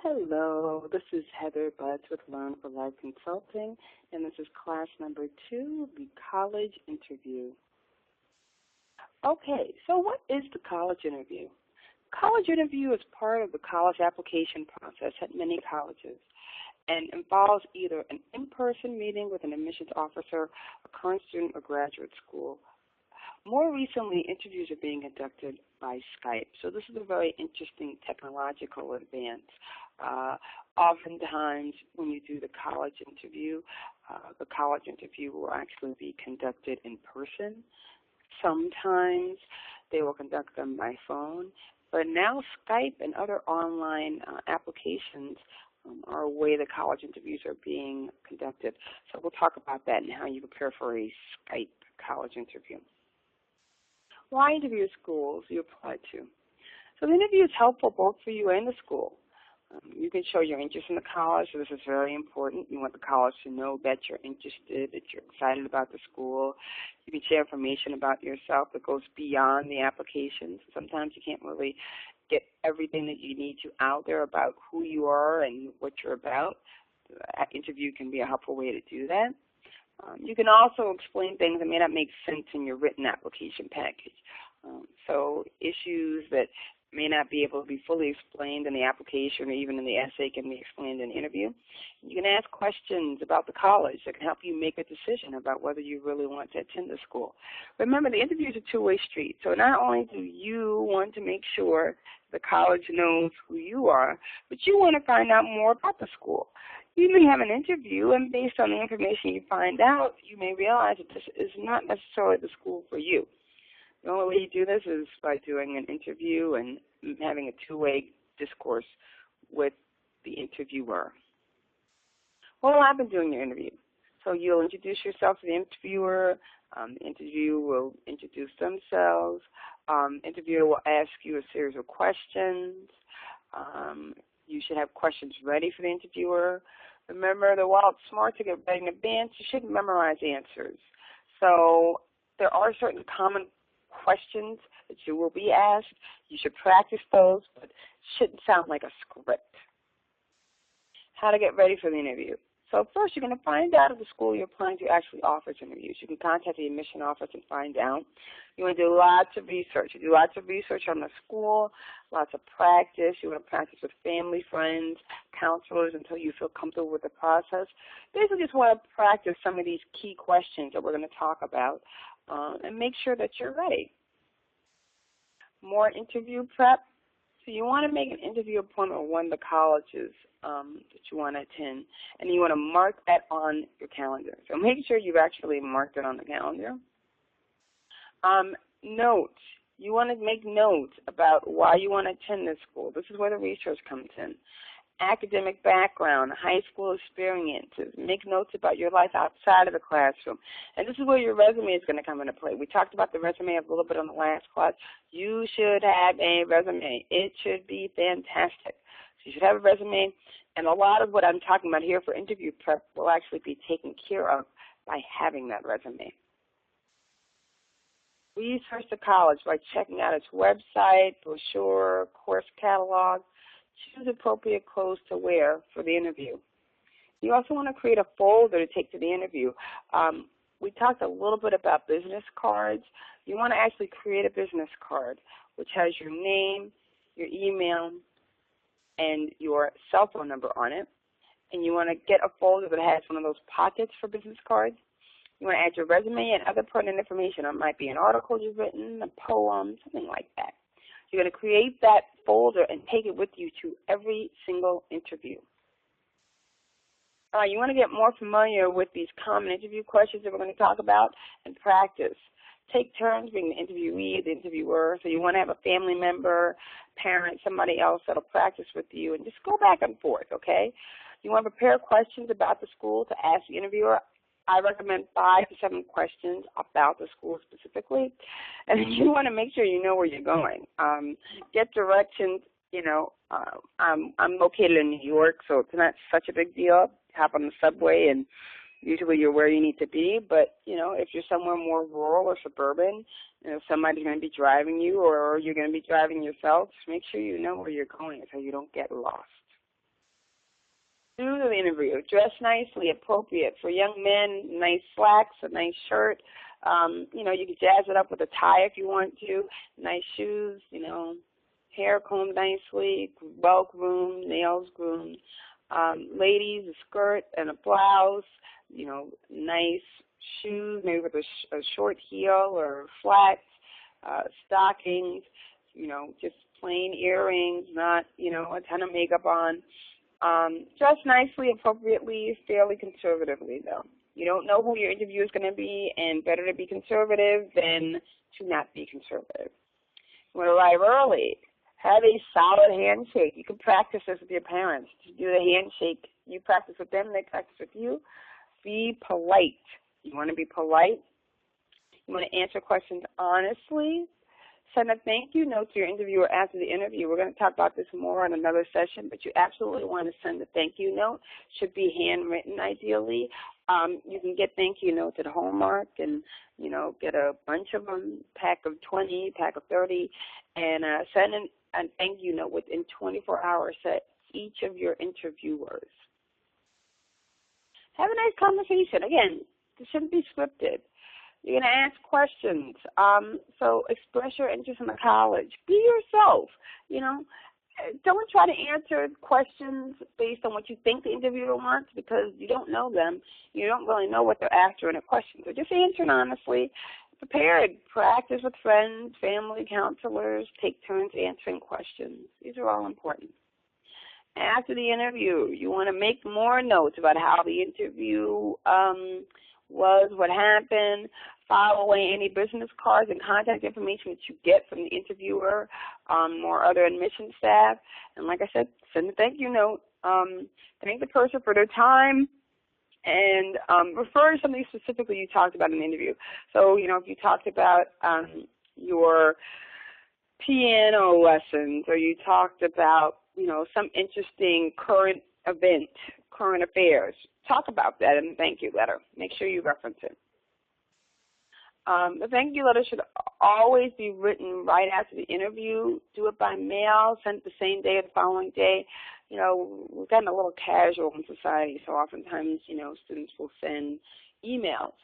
Hello, this is Heather Butts with L.E.A.R.N for Life Consulting, and this is class number 2, the college interview. Okay, so what is the college interview? College interview is part of the college application process at many colleges and involves either an in-person meeting with an admissions officer, a current student, or graduate school. More recently, interviews are being conducted by Skype, so this is a very interesting technological advance. Oftentimes, when you do the college interview will actually be conducted in person. Sometimes they will conduct them by phone, but now Skype and other online applications are a way that college interviews are being conducted. So we'll talk about that and how you prepare for a Skype college interview. Why interview schools you apply to? So the interview is helpful both for you and the school. You can show your interest in the college, so this is very important. You want the college to know that you're interested, that you're excited about the school. You can share information about yourself that goes beyond the applications. Sometimes you can't really get everything that you need to out there about who you are and what you're about. The interview can be a helpful way to do that. You can also explain things that may not make sense in your written application package. So issues that may not be able to be fully explained in the application or even in the essay can be explained in the interview. You can ask questions about the college that can help you make a decision about whether you really want to attend the school. Remember, the interview is a two-way street, so not only do you want to make sure the college knows who you are, but you want to find out more about the school. You may have an interview, and based on the information you find out, you may realize that this is not necessarily the school for you. The only way you do this is by doing an interview and having a two-way discourse with the interviewer. What will happen during your interview? So you'll introduce yourself to the interviewer. The interviewer will introduce themselves. Interviewer will ask you a series of questions. You should have questions ready for the interviewer. Remember that while it's smart to get ready in advance, you shouldn't memorize answers. So there are certain common questions that you will be asked. You should practice those, but it shouldn't sound like a script. How to get ready for the interview. So first, you're going to find out if the school you're applying to actually offers interviews. You can contact the admission office and find out. You want to do lots of research. You do lots of research on the school, lots of practice. You want to practice with family, friends, counselors until you feel comfortable with the process. Basically, just want to practice some of these key questions that we're going to talk about and make sure that you're ready. More interview prep. So you want to make an interview appointment with one of the colleges that you want to attend, and you want to mark that on your calendar. So make sure you've actually marked it on the calendar. Notes. You want to make notes about why you want to attend this school. This is where the research comes in. Academic background, high school experiences. Make notes about your life outside of the classroom. And this is where your resume is going to come into play. We talked about the resume a little bit on the last class. You should have a resume. It should be fantastic. So you should have a resume, and a lot of what I'm talking about here for interview prep will actually be taken care of by having that resume. Research the college by checking out its website, brochure, course catalog. Choose appropriate clothes to wear for the interview. You also want to create a folder to take to the interview. We talked a little bit about business cards. You want to actually create a business card which has your name, your email, and your cell phone number on it. And you want to get a folder that has one of those pockets for business cards. You want to add your resume and other pertinent information. It might be an article you've written, a poem, something like that. You're going to create that folder and take it with you to every single interview. You want to get more familiar with these common interview questions that we're going to talk about and practice. Take turns being the interviewee, the interviewer. So you want to have a family member, parent, somebody else that will practice with you, and just go back and forth, okay? You want to prepare questions about the school to ask the interviewer. I recommend 5 to 7 questions about the school specifically, and you want to make sure you know where you're going. Get directions. You know, I'm located in New York, so it's not such a big deal. Hop on the subway, and usually you're where you need to be. But you know, if you're somewhere more rural or suburban, you know, somebody's going to be driving you, or you're going to be driving yourself. Just make sure you know where you're going, so you don't get lost. Do the interview. Dress nicely, appropriate. For young men, nice slacks, a nice shirt. You can jazz it up with a tie if you want to. Nice shoes, hair combed nicely, well groomed, nails groomed. Ladies, a skirt and a blouse, nice shoes, maybe with a short heel or flats, stockings, just plain earrings, not, a ton of makeup on. Dress nicely, appropriately, fairly conservatively, though. You don't know who your interviewer is going to be, and better to be conservative than to not be conservative. You want to arrive early. Have a solid handshake. You can practice this with your parents. Just do the handshake. You practice with them, they practice with you. Be polite. You want to be polite. You want to answer questions honestly. Send a thank you note to your interviewer after the interview. We're going to talk about this more on another session, but you absolutely want to send a thank you note. Should be handwritten, ideally. You can get thank you notes at Hallmark and, get a bunch of them, pack of 20, pack of 30, and send a thank you note within 24 hours to each of your interviewers. Have a nice conversation. Again, this shouldn't be scripted. You're going to ask questions. So express your interest in the college. Be yourself. Don't try to answer questions based on what you think the interviewer wants, because you don't know them. You don't really know what they're after in a question. So just answer honestly. Prepared. Practice with friends, family, counselors. Take turns answering questions. These are all important. After the interview, you want to make more notes about how the interview was, what happened. File away any business cards and contact information that you get from the interviewer or other admission staff. And like I said, send a thank you note. Thank the person for their time, and refer to something specifically you talked about in the interview. So, if you talked about your piano lessons, or you talked about, some interesting current event, current affairs, talk about that in the thank you letter. Make sure you reference it. The thank you letter should always be written right after the interview. Do it by mail, send it the same day or the following day. We've gotten a little casual in society, so oftentimes, students will send emails.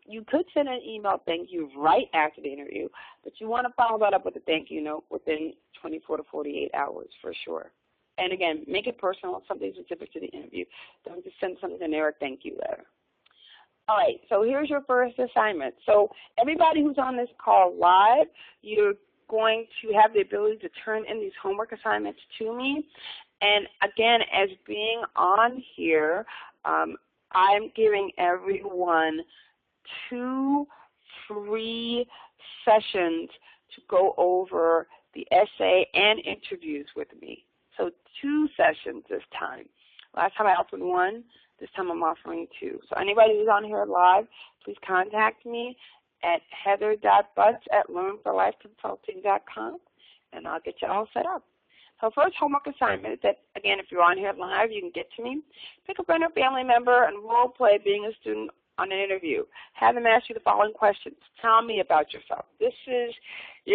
You could send an email thank you right after the interview, but you want to follow that up with a thank you note within 24 to 48 hours for sure. And again, make it personal, something specific to the interview. Don't just send some generic thank you letter. All right, so here's your first assignment. So everybody who's on this call live, you're going to have the ability to turn in these homework assignments to me. And again, as being on here, I'm giving everyone 2 free sessions to go over the essay and interviews with me. So 2 sessions this time. Last time I offered 1. This time I'm offering 2. So anybody who's on here live, please contact me at heather.butts@learnforlifeconsulting.com, and I'll get you all set up. So first homework assignment is that, again, if you're on here live, you can get to me. Pick a friend or family member and role play being a student on an interview. Have them ask you the following questions. Tell me about yourself. You're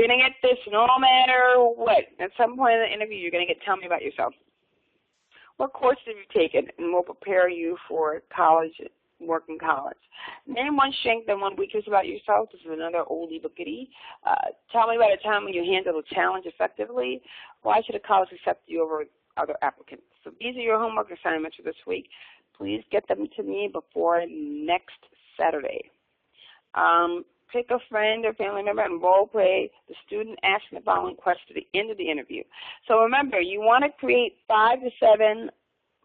going to get this no matter what. At some point in the interview, you're going to get, tell me about yourself. What courses have you taken? And we'll prepare you for college, work in college. Name one strength and one weakness about yourself. This is another oldie but goodie. Tell me about a time when you handled a challenge effectively. Why should a college accept you over other applicants? So these are your homework assignments for this week. Please get them to me before next Saturday. Pick a friend or family member and role play the student asking the following question at the end of the interview. So remember, you want to create 5 to 7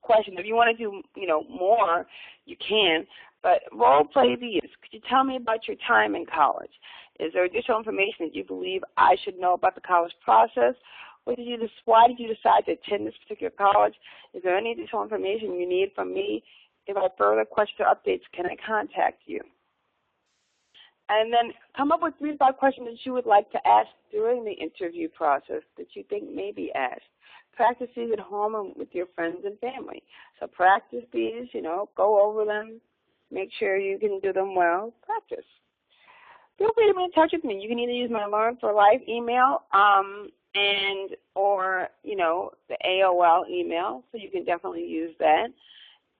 questions. If you want to do, more, you can. But role play these. Could you tell me about your time in college? Is there additional information that you believe I should know about the college process? Why did you decide to attend this particular college? Is there any additional information you need from me? If I have further questions or updates, can I contact you? And then come up with 3 to 5 questions that you would like to ask during the interview process that you think may be asked. Practice these at home and with your friends and family. So practice these, go over them, make sure you can do them well. Practice. Feel free to be in touch with me. You can either use my L.E.A.R.N for Life email or the AOL email, so you can definitely use that.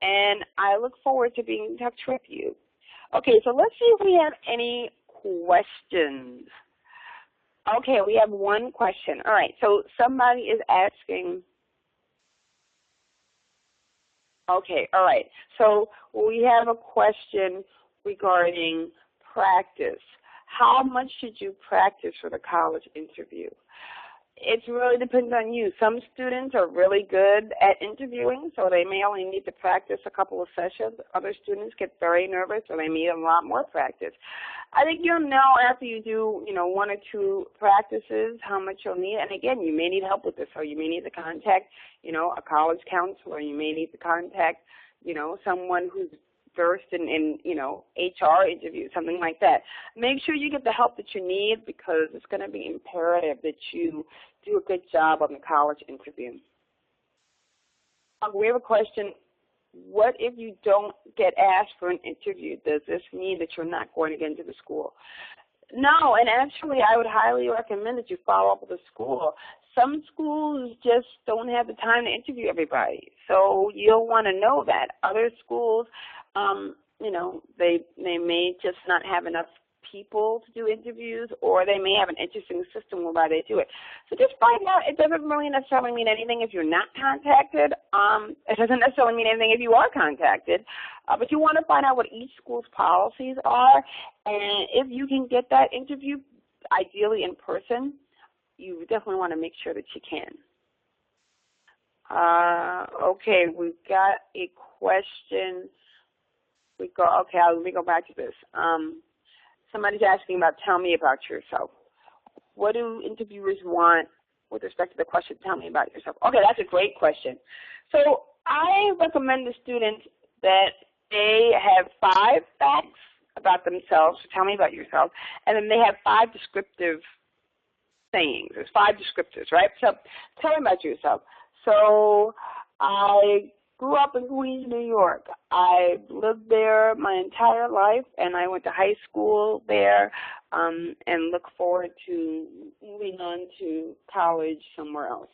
And I look forward to being in touch with you. Okay, so let's see if we have any questions. Okay, we have one question. All right, so somebody is asking, okay, all right. So we have a question regarding practice. How much should you practice for the college interview? It really depends on you. Some students are really good at interviewing, so they may only need to practice a couple of sessions. Other students get very nervous, so they need a lot more practice. I think you'll know after you do, one or two practices how much you'll need. And again, you may need help with this, so you may need to contact, a college counselor. You may need to contact, someone who's versed in HR interviews, something like that. Make sure you get the help that you need, because it's going to be imperative that you do a good job on the college interview. We have a question. What if you don't get asked for an interview? Does this mean that you're not going to get into the school? No, and actually I would highly recommend that you follow up with the school. Some schools just don't have the time to interview everybody, so you'll want to know that. Other schools, they may just not have enough people to do interviews, or they may have an interesting system whereby they do it. So just find out. It doesn't really necessarily mean anything if you're not contacted. It doesn't necessarily mean anything if you are contacted. But you want to find out what each school's policies are, and if you can get that interview, ideally in person, you definitely want to make sure that you can. Okay, we've got a question. Okay, let me go back to this. Somebody's asking about, tell me about yourself. What do interviewers want with respect to the question, tell me about yourself? Okay, that's a great question. So I recommend to students that they have 5 facts about themselves, so tell me about yourself, and then they have 5 descriptive sayings. There's 5 descriptors, right? So tell me about yourself. So I grew up in Queens, New York. I lived there my entire life, and I went to high school there, and look forward to moving on to college somewhere else.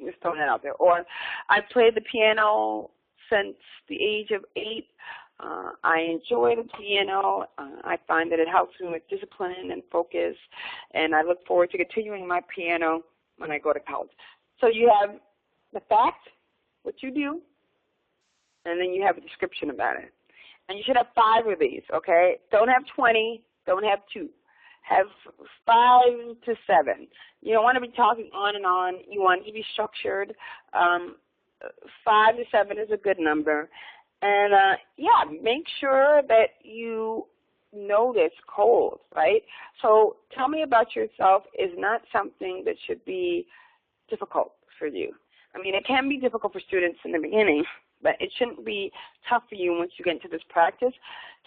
Just throwing that out there. Or I played the piano since the age of 8. I enjoy the piano. I find that it helps me with discipline and focus, and I look forward to continuing my piano when I go to college. So you have the fact, what you do, and then you have a description about it. And you should have 5 of these, okay? Don't have 20. Don't have 2. Have 5 to 7. You don't want to be talking on and on. You want it to be structured. 5 to 7 is a good number. And, make sure that you know this cold, right? So tell me about yourself is not something that should be difficult for you. I mean, it can be difficult for students in the beginning, but it shouldn't be tough for you once you get into this practice.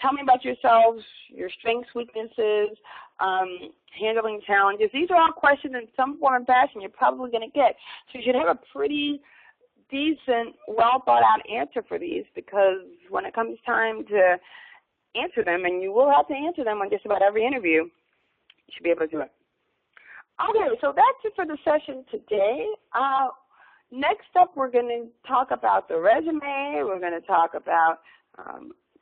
Tell me about yourselves, your strengths, weaknesses, handling challenges. These are all questions in some form and fashion you're probably going to get. So you should have a pretty decent, well-thought-out answer for these, because when it comes time to answer them, and you will have to answer them on just about every interview, you should be able to do it. Okay, so that's it for the session today. Next up, we're going to talk about the resume. We're going to talk about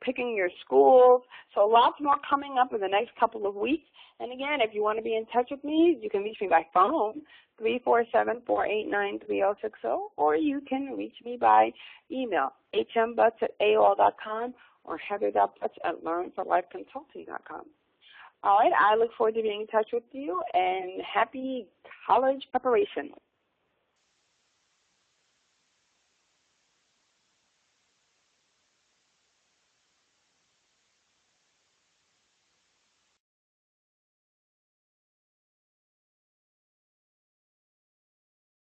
picking your schools. So lots more coming up in the next couple of weeks. And again, if you want to be in touch with me, you can reach me by phone, 347-489-3060, or you can reach me by email, hmbutts@aol.com or heather.butts@learnforlifeconsulting.com. All right, I look forward to being in touch with you, and happy college preparation.